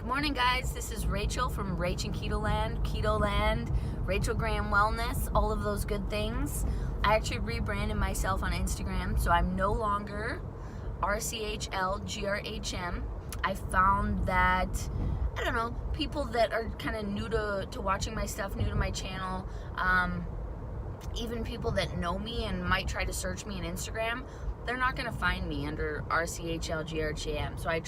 morning, guys. This is Rachel from Rach and Ketoland, Rachel Graham Wellness, all of those good things. I actually rebranded myself on Instagram, so I'm no longer rachelgrahm. I found that, I don't know, people that are kind of new to watching my stuff, new to my channel, even people that know me and might try to search me on Instagram, they're not going to find me under rachelgrahm. So I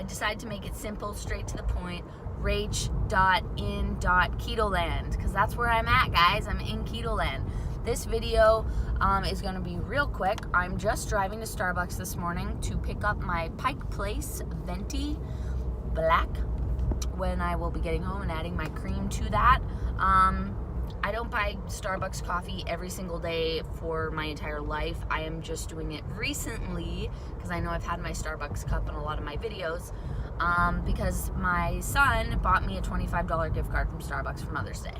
decided to make it simple, straight to the point, rach.in.ketoland, because that's where I'm at, guys. I'm in Ketoland. This video is going to be real quick. I'm just driving to Starbucks this morning to pick up my Pike Place Venti Black when I will be getting home and adding my cream to that. I don't buy Starbucks coffee every single day for my entire life. I am just doing it recently because I know I've had my Starbucks cup in a lot of my videos, because my son bought me a $25 gift card from Starbucks for Mother's Day.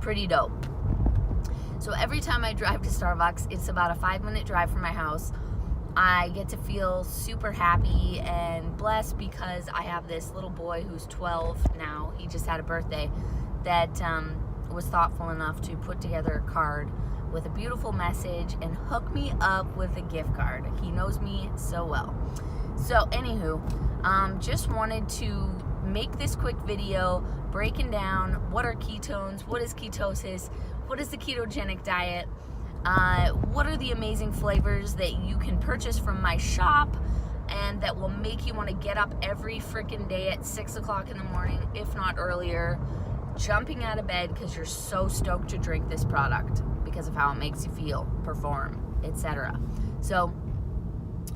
Pretty dope. So every time I drive to Starbucks, it's about a 5-minute drive from my house. I get to feel super happy and blessed because I have this little boy who's 12 now. He just had a birthday that was thoughtful enough to put together a card with a beautiful message and hook me up with a gift card. He knows me so well. So anywho, just wanted to make this quick video breaking down what are ketones, what is ketosis, what is the ketogenic diet, what are the amazing flavors that you can purchase from my shop and that will make you want to get up every freaking day at 6 o'clock in the morning, if not earlier, jumping out of bed because you're so stoked to drink this product because of how it makes you feel, perform, etc. So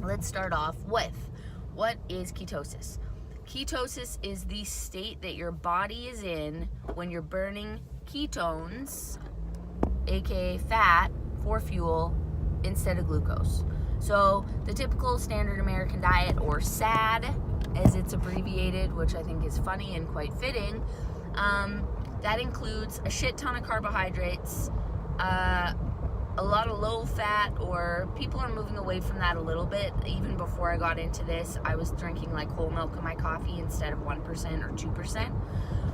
let's start off with, what is ketosis? Ketosis is the state that your body is in when you're burning ketones, aka fat, for fuel instead of glucose. So the typical standard American diet, or SAD as it's abbreviated, which I think is funny and quite fitting, that includes a shit ton of carbohydrates, a lot of low fat, or people are moving away from that a little bit. Even before I got into this, I was drinking like whole milk in my coffee instead of 1% or 2%.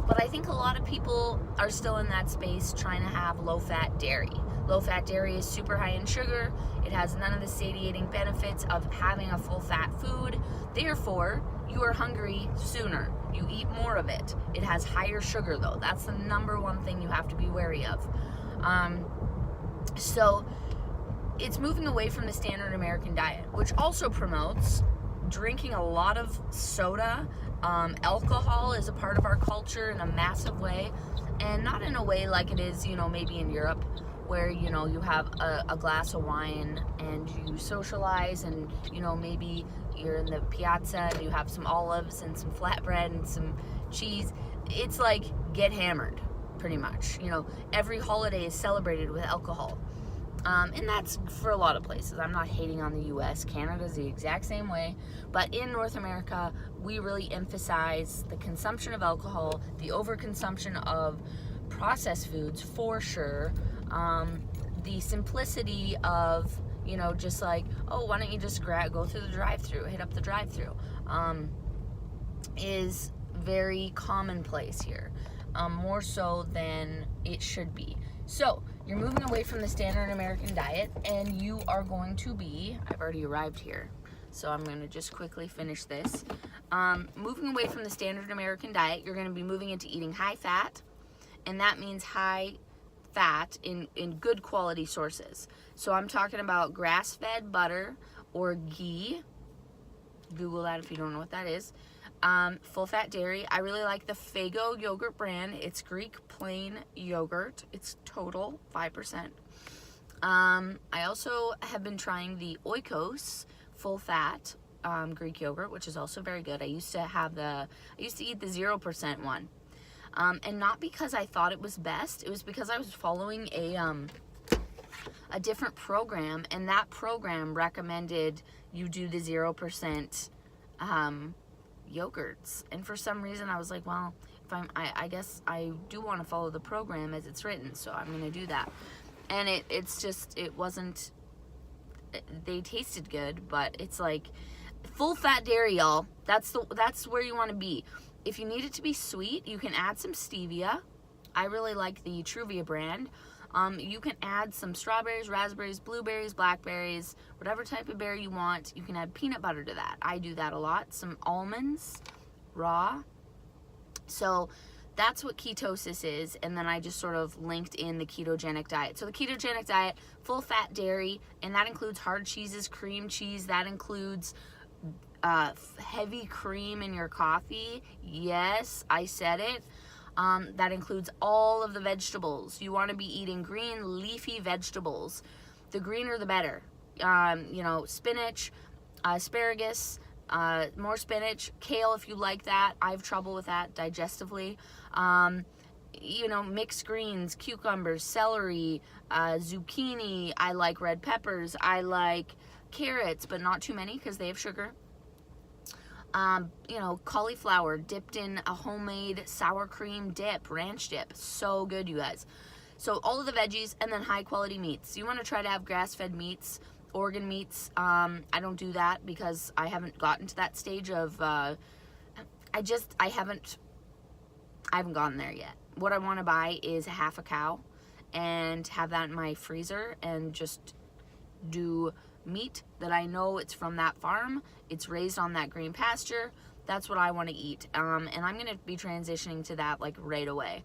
But I think a lot of people are still in that space trying to have low fat dairy. Low fat dairy is super high in sugar. It has none of the satiating benefits of having a full fat food. Therefore, you are hungry sooner. You eat more of it. It has higher sugar though. That's the number one thing you have to be wary of. So it's moving away from the standard American diet, which also promotes drinking a lot of soda. Alcohol is a part of our culture in a massive way, and not in a way like it is, maybe in Europe, where, you have a glass of wine and you socialize and, maybe you're in the piazza and you have some olives and some flatbread and some cheese. It's like, get hammered, pretty much. Every holiday is celebrated with alcohol. And that's for a lot of places. I'm not hating on the US. Canada's the exact same way. But in North America, we really emphasize the consumption of alcohol, the overconsumption of processed foods for sure, the simplicity of, just like, oh, why don't you just go through the drive-thru, hit up the drive-thru, is very commonplace here, more so than it should be. So you're moving away from the standard American diet, and you are going to be, I've already arrived here, so I'm going to just quickly finish this. Moving away from the standard American diet, you're going to be moving into eating high fat, and that means high fat in good quality sources. So I'm talking about grass-fed butter or ghee. Google that if you don't know what that is. Full-fat dairy. I really like the Fago yogurt brand. It's Greek plain yogurt. It's total 5%. I also have been trying the Oikos full-fat Greek yogurt, which is also very good. I used to eat the 0% one. And not because I thought it was best. It was because I was following a different program, and that program recommended you do the 0% yogurts. And for some reason, I was like, well, I guess I do want to follow the program as it's written, so I'm going to do that. And it wasn't. They tasted good, but it's like full fat dairy, y'all. That's where you want to be. If you need it to be sweet, you can add some stevia. I really like the Truvia brand. You can add some strawberries, raspberries, blueberries, blackberries, whatever type of berry you want. You can add peanut butter to that. I do that a lot. Some almonds, raw. So that's what ketosis is, and then I just sort of linked in the ketogenic diet. So the ketogenic diet, full fat dairy, and that includes hard cheeses, cream cheese, that includes heavy cream in your coffee. Yes, I said it. That includes all of the vegetables. You want to be eating green leafy vegetables. The greener the better. You know, spinach, asparagus, more spinach, kale if you like that. I have trouble with that digestively. You know, mixed greens, cucumbers, celery, zucchini. I like red peppers. I like carrots, but not too many because they have sugar. You know, cauliflower dipped in a homemade sour cream dip, ranch dip. So good, you guys. So all of the veggies, and then high quality meats. You want to try to have grass-fed meats, organ meats. I don't do that because I haven't gotten to that stage of, I haven't gotten there yet. What I want to buy is half a cow and have that in my freezer and just do meat that I know it's from that farm, it's raised on that green pasture. That's what I want to eat, and I'm going to be transitioning to that like right away.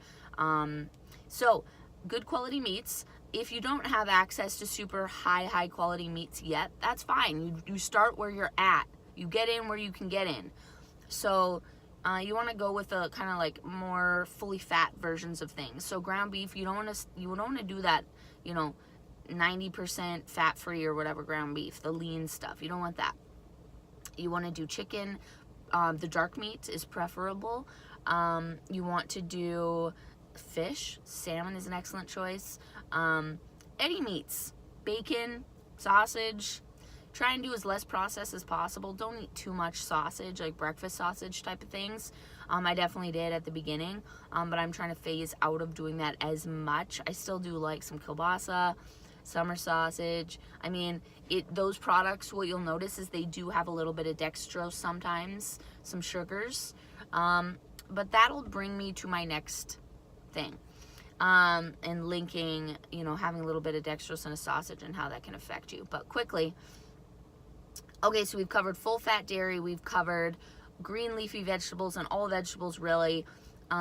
So good quality meats. If you don't have access to super high quality meats yet, that's fine. You start where you're at. You get in where you can get in. So you want to go with a kind of like more fully fat versions of things. So ground beef, you don't want to do that, you know, 90% fat-free or whatever ground beef, the lean stuff. You don't want that. You want to do chicken. The dark meat is preferable. You want to do fish. Salmon is an excellent choice. Any meats, bacon, sausage. Try and do as less processed as possible. Don't eat too much sausage, like breakfast sausage type of things. I definitely did at the beginning, but I'm trying to phase out of doing that as much. I still do like some kielbasa, summer sausage. I mean, those products, what you'll notice is they do have a little bit of dextrose sometimes, some sugars, but that'll bring me to my next thing, and linking, you know, having a little bit of dextrose in a sausage and how that can affect you. But quickly, okay, so we've covered full fat dairy, we've covered green leafy vegetables and all vegetables really,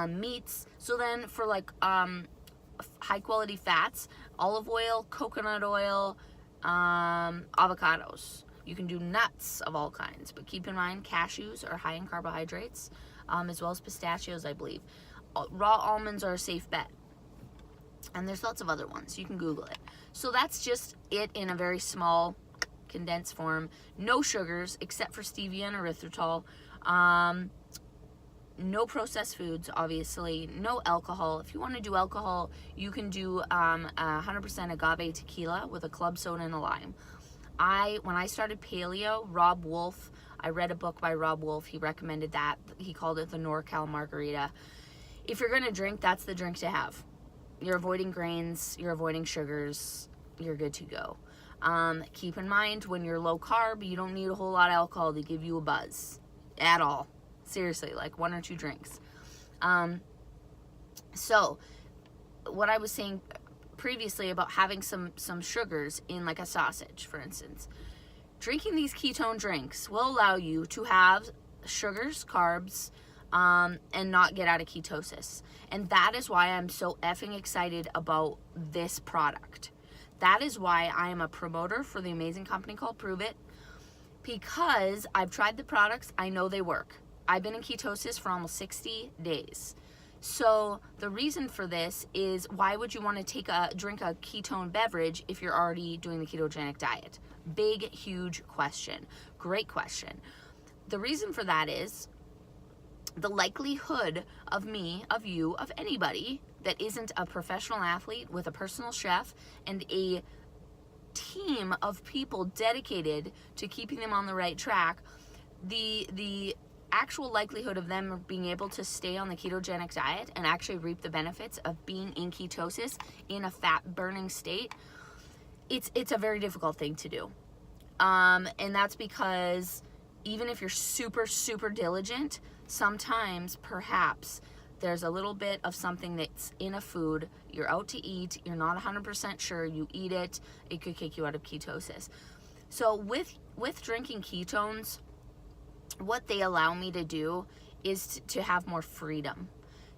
meats. So then for like high quality fats, olive oil, coconut oil, avocados. You can do nuts of all kinds, but keep in mind cashews are high in carbohydrates, as well as pistachios, I believe. Raw almonds are a safe bet, and there's lots of other ones. You can Google it. So that's just it in a very small condensed form. No sugars except for stevia and erythritol. No processed foods, obviously. No alcohol. If you want to do alcohol, you can do 100% agave tequila with a club soda and a lime. When I started paleo, Rob Wolf, I read a book by Rob Wolf. He recommended that. He called it the NorCal Margarita. If you're going to drink, that's the drink to have. You're avoiding grains, you're avoiding sugars, you're good to go. Keep in mind, when you're low carb, you don't need a whole lot of alcohol to give you a buzz at all. Seriously, like 1 or 2 drinks. So what I was saying previously about having some sugars in like a sausage, for instance, drinking these ketone drinks will allow you to have sugars, carbs, and not get out of ketosis. And that is why I'm so effing excited about this product. That is why I am a promoter for the amazing company called Prove It, because I've tried the products, I know they work. I've been in ketosis for almost 60 days. So the reason for this is, why would you want to drink a ketone beverage if you're already doing the ketogenic diet? Big, huge question. Great question. The reason for that is the likelihood of me, of you, of anybody that isn't a professional athlete with a personal chef and a team of people dedicated to keeping them on the right track, the actual likelihood of them being able to stay on the ketogenic diet and actually reap the benefits of being in ketosis in a fat burning state, it's a very difficult thing to do. And that's because even if you're super, super diligent, sometimes perhaps there's a little bit of something that's in a food, you're out to eat, you're not 100% sure, you eat it, it could kick you out of ketosis. So with drinking ketones, what they allow me to do is to have more freedom.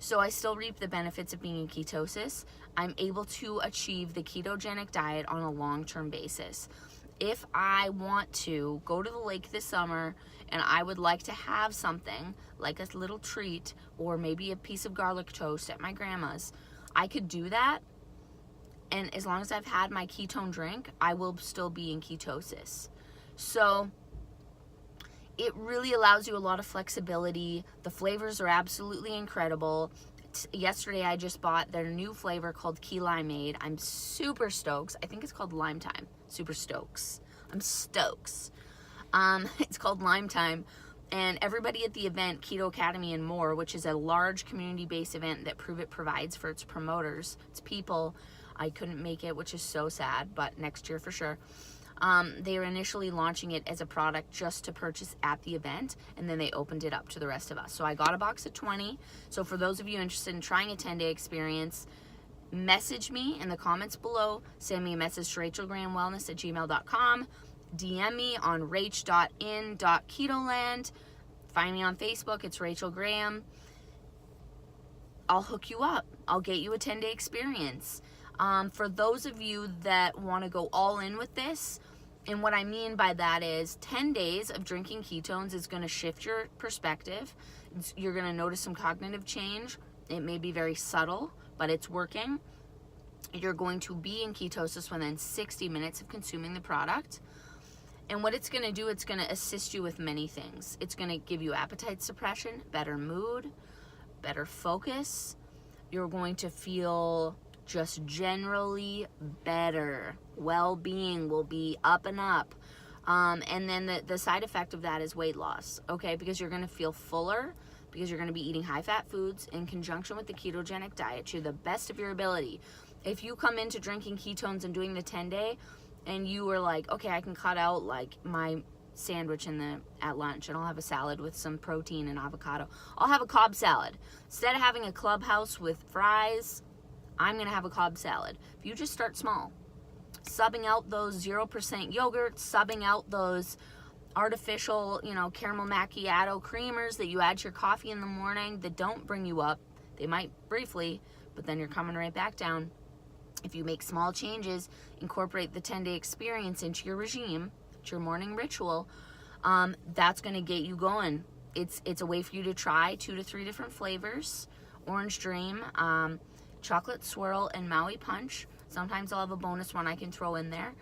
So I still reap the benefits of being in ketosis. I'm able to achieve the ketogenic diet on a long-term basis. If I want to go to the lake this summer and I would like to have something like a little treat or maybe a piece of garlic toast at my grandma's, I could do that. And as long as I've had my ketone drink, I will still be in ketosis. So it really allows you a lot of flexibility. The flavors are absolutely incredible. Yesterday I just bought their new flavor called Key Limeade. I'm super stoked. I think it's called Lime Time. Super stokes. I'm stokes. It's called Lime Time. And everybody at the event, Keto Academy and More, which is a large community-based event that Prove It provides for its promoters, its people. I couldn't make it, which is so sad, but next year for sure. They were initially launching it as a product just to purchase at the event, and then they opened it up to the rest of us. So I got a box of 20. So for those of you interested in trying a 10-day experience, message me in the comments below. Send me a message to rachelgrahamwellness@gmail.com. DM me on rach.in.ketoland. Find me on Facebook. It's Rachel Graham. I'll hook you up. I'll get you a 10-day experience. For those of you that want to go all in with this, and what I mean by that is 10 days of drinking ketones is going to shift your perspective. You're going to notice some cognitive change. It may be very subtle, but it's working. You're going to be in ketosis within 60 minutes of consuming the product. And what it's going to do, it's going to assist you with many things. It's going to give you appetite suppression, better mood, better focus. You're going to feel just generally better. Well-being will be up and up. And then the side effect of that is weight loss, okay? Because you're going to feel fuller, because you're going to be eating high-fat foods in conjunction with the ketogenic diet to the best of your ability. If you come into drinking ketones and doing the 10-day, and you were like, okay, I can cut out like my sandwich at lunch, and I'll have a salad with some protein and avocado. I'll have a Cobb salad. Instead of having a Clubhouse with fries, I'm going to have a Cobb salad. If you just start small, subbing out those 0% yogurt, subbing out those artificial, caramel macchiato creamers that you add to your coffee in the morning that don't bring you up. They might briefly, but then you're coming right back down. If you make small changes, incorporate the 10-day experience into your regime, to your morning ritual, that's going to get you going. It's a way for you to try 2 to 3 different flavors. Orange Dream, Chocolate Swirl, and Maui Punch. Sometimes I'll have a bonus one I can throw in there.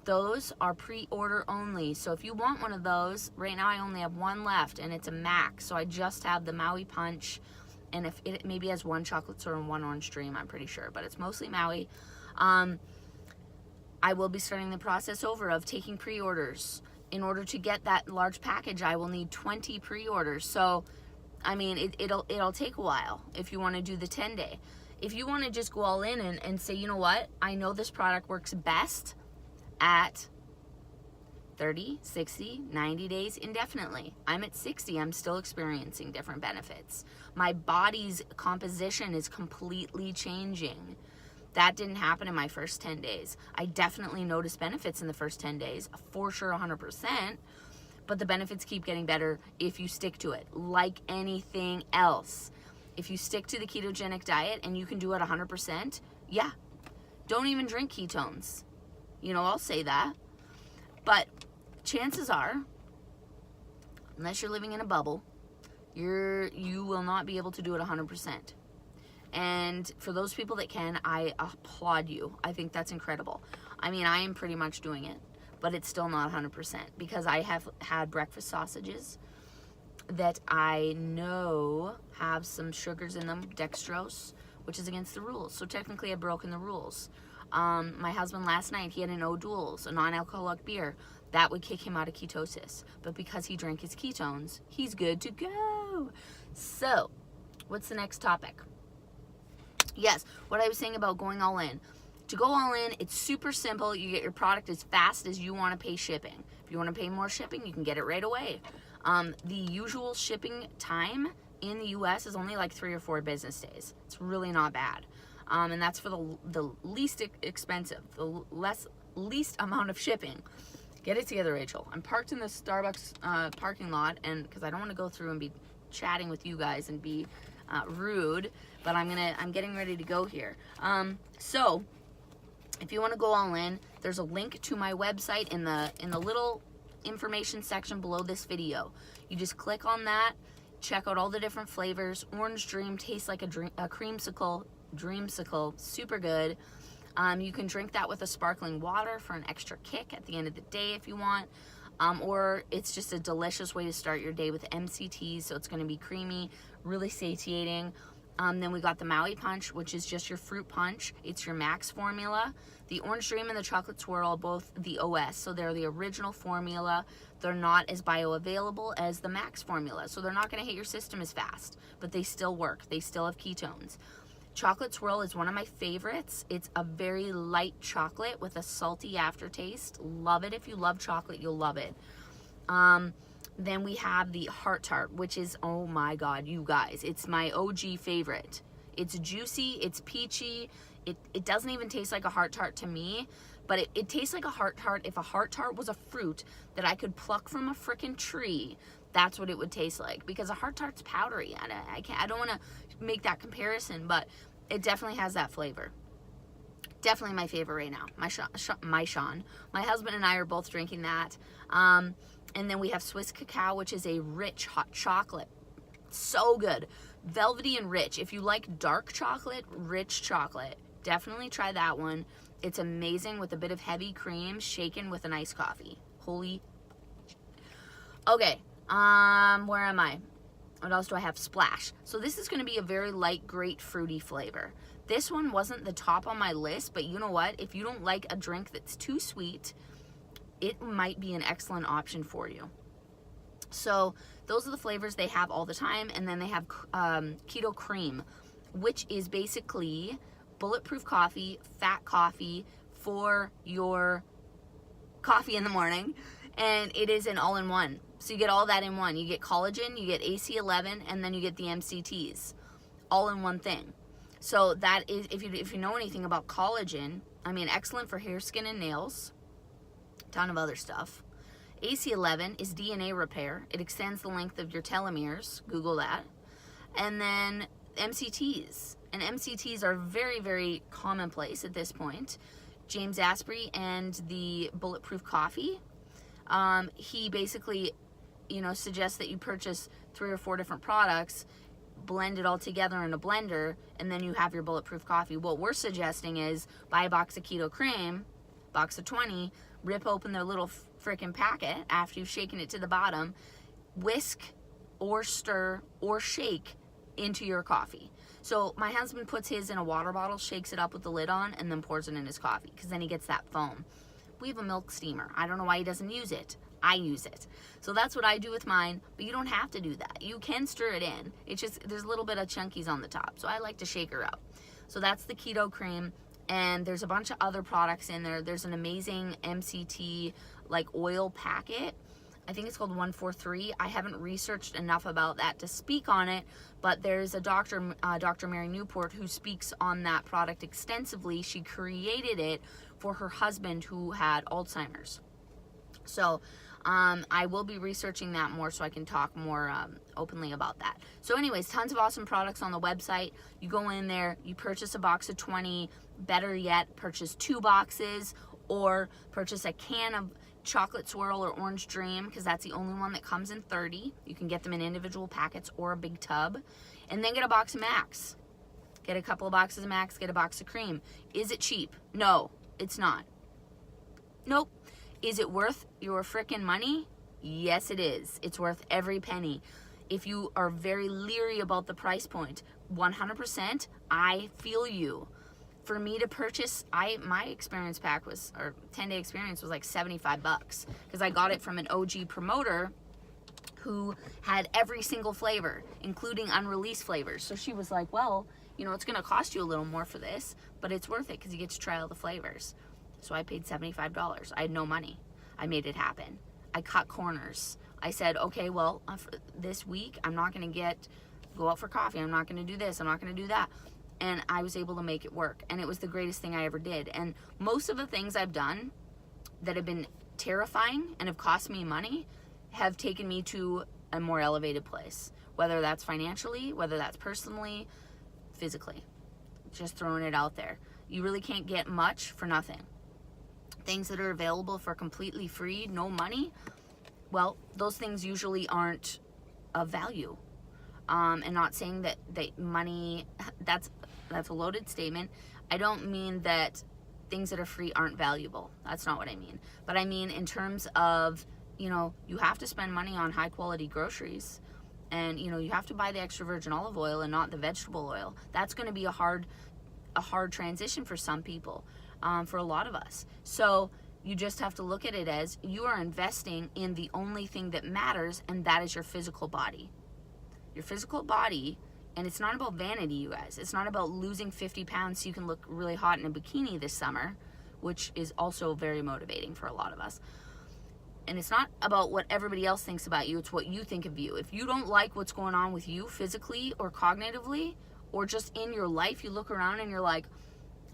Those are pre-order only. So if you want one of those, right now I only have one left, and it's a max. So I just have the Maui Punch, and if it maybe has 1 Chocolate Swirl and 1 Orange Dream, I'm pretty sure, but it's mostly Maui. I will be starting the process over of taking pre-orders. In order to get that large package, I will need 20 pre-orders. So, I mean, it'll take a while if you want to do the 10-day. If you want to just go all in and say, you know what, I know this product works best at 30, 60, 90 days indefinitely. I'm at 60, I'm still experiencing different benefits. My body's composition is completely changing. That didn't happen in my first 10 days. I definitely noticed benefits in the first 10 days, for sure 100%, but the benefits keep getting better if you stick to it, like anything else. If you stick to the ketogenic diet and you can do it 100%, yeah, don't even drink ketones. I'll say that. But chances are, unless you're living in a bubble, you will not be able to do it 100%. And for those people that can, I applaud you. I think that's incredible. I mean, I am pretty much doing it, but it's still not 100% because I have had breakfast sausages that I know have some sugars in them, dextrose, which is against the rules. So technically I've broken the rules. My husband last night, he had an O-Duals, a non-alcoholic beer. That would kick him out of ketosis. But because he drank his ketones, he's good to go. So, what's the next topic? Yes, what I was saying about going all in. To go all in, it's super simple. You get your product as fast as you want to pay shipping. If you want to pay more shipping, you can get it right away. The usual shipping time in the US is only like 3 or 4 business days. It's really not bad. And that's for the least expensive, the least amount of shipping. Get it together, Rachel. I'm parked in the Starbucks parking lot, and because I don't want to go through and be chatting with you guys and be rude, but I'm getting ready to go here. So if you want to go all in, there's a link to my website in the little information section below this video. You just click on that, check out all the different flavors. Orange Dream tastes like a creamsicle, dreamsicle, super good. You can drink that with a sparkling water for an extra kick at the end of the day if you want. Or it's just a delicious way to start your day with MCTs, so it's going to be creamy, really satiating. Then we got the Maui Punch, which is just your fruit punch. It's your max formula. The Orange Dream and the Chocolate Swirl, both the OS, so they're the original formula. They're not as bioavailable as the max formula, so they're not going to hit your system as fast, but they still work. They still have ketones. Chocolate Swirl is one of my favorites. It's a very light chocolate with a salty aftertaste. Love it. If you love chocolate, you'll love it. Then we have the Heart Tart, which is, oh my God, you guys, it's my OG favorite. It's juicy, it's peachy. It doesn't even taste like a Heart Tart to me, but it tastes like a Heart Tart. If a Heart Tart was a fruit that I could pluck from a freaking tree, that's what it would taste like, because a Heart Tart's powdery. I don't want to make that comparison, but it definitely has that flavor. Definitely my favorite right now. My husband and I are both drinking that. And then we have Swiss Cacao, which is a rich hot chocolate. So good. Velvety and rich. If you like dark chocolate, rich chocolate, definitely try that one. It's amazing with a bit of heavy cream shaken with an iced coffee. Holy. Okay. Where am I? What else do I have? Splash. So this is going to be a very light, great fruity flavor. This one wasn't the top on my list, but you know what? If you don't like a drink that's too sweet, it might be an excellent option for you. So those are the flavors they have all the time. And then they have Keto Cream, which is basically bulletproof coffee, fat coffee for your coffee in the morning. And it is an all-in-one. So you get all that in one. You get collagen, you get AC11, and then you get the MCTs, all in one thing. So that is, if you know anything about collagen, I mean, excellent for hair, skin, and nails. Ton of other stuff. AC11 is DNA repair. It extends the length of your telomeres. Google that. And then MCTs. And MCTs are very, very commonplace at this point. James Asprey and the Bulletproof Coffee. He basically, suggests that you purchase 3 or 4 different products, blend it all together in a blender, and then you have your Bulletproof Coffee. What we're suggesting is buy a box of Keto Cream, box of 20, rip open their little freaking packet after you've shaken it to the bottom, whisk or stir or shake into your coffee. So my husband puts his in a water bottle, shakes it up with the lid on, and then pours it in his coffee, because then he gets that foam. We have a milk steamer. I don't know why he doesn't use it. I use it. So that's what I do with mine, but you don't have to do that. You can stir it in. It's just, there's a little bit of chunkies on the top, so I like to shake her up. So that's the Keto Cream, and there's a bunch of other products in there. There's an amazing MCT like oil packet. I think it's called 143. I haven't researched enough about that to speak on it, but there's a doctor, Dr. Mary Newport, who speaks on that product extensively. She created it for her husband who had Alzheimer's. So I will be researching that more so I can talk more openly about that. So anyways, tons of awesome products on the website. You go in there, you purchase a box of 20, better yet, purchase 2 boxes, or purchase a can of Chocolate Swirl or Orange Dream, because that's the only one that comes in 30. You can get them in individual packets or a big tub. And then get a box of Max. Get a couple of boxes of Max, get a box of cream. Is it cheap? No, it's not. Nope. Is it worth your frickin' money? Yes, it is. It's worth every penny. If you are very leery about the price point, 100%, I feel you. For me to purchase, my experience pack was, or 10-day experience was like $75, because I got it from an OG promoter who had every single flavor, including unreleased flavors. So she was like, well, it's going to cost you a little more for this, but it's worth it because you get to try all the flavors. So I paid $75. I had no money. I made it happen. I cut corners. I said, okay, well, this week I'm not going to go out for coffee. I'm not going to do this. I'm not going to do that. And I was able to make it work. And it was the greatest thing I ever did. And most of the things I've done that have been terrifying and have cost me money have taken me to a more elevated place, whether that's financially, whether that's personally, physically. Just throwing it out there. You really can't get much for nothing. Things that are available for completely free, no money, well, those things usually aren't of value. And not saying that money, that's a loaded statement. I don't mean that things that are free aren't valuable. That's not what I mean. But I mean in terms of, you have to spend money on high quality groceries, and you have to buy the extra virgin olive oil and not the vegetable oil. That's going to be a hard transition for some people, for a lot of us. So you just have to look at it as you are investing in the only thing that matters, and that is your physical body. Your physical body. And it's not about vanity, you guys. It's not about losing 50 pounds so you can look really hot in a bikini this summer, which is also very motivating for a lot of us. And it's not about what everybody else thinks about you. It's what you think of you. If you don't like what's going on with you physically or cognitively or just in your life, you look around and you're like,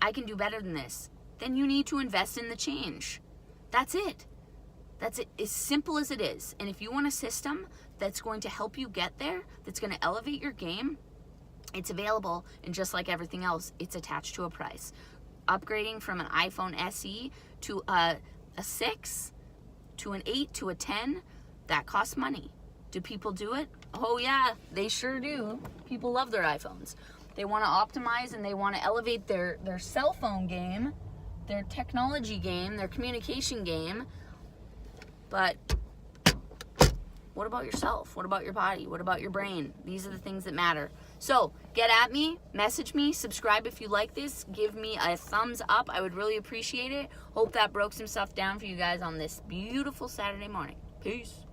I can do better than this, then you need to invest in the change. That's it. That's it. As simple as it is. And if you want a system that's going to help you get there, that's going to elevate your game, it's available, and just like everything else, it's attached to a price. Upgrading from an iPhone SE to a 6, to an 8, to a 10, that costs money. Do people do it? Oh yeah, they sure do. People love their iPhones. They want to optimize and they want to elevate their cell phone game, their technology game, their communication game. But what about yourself? What about your body? What about your brain? These are the things that matter. So get at me, message me, subscribe if you like this, give me a thumbs up. I would really appreciate it. Hope that broke some stuff down for you guys on this beautiful Saturday morning. Peace.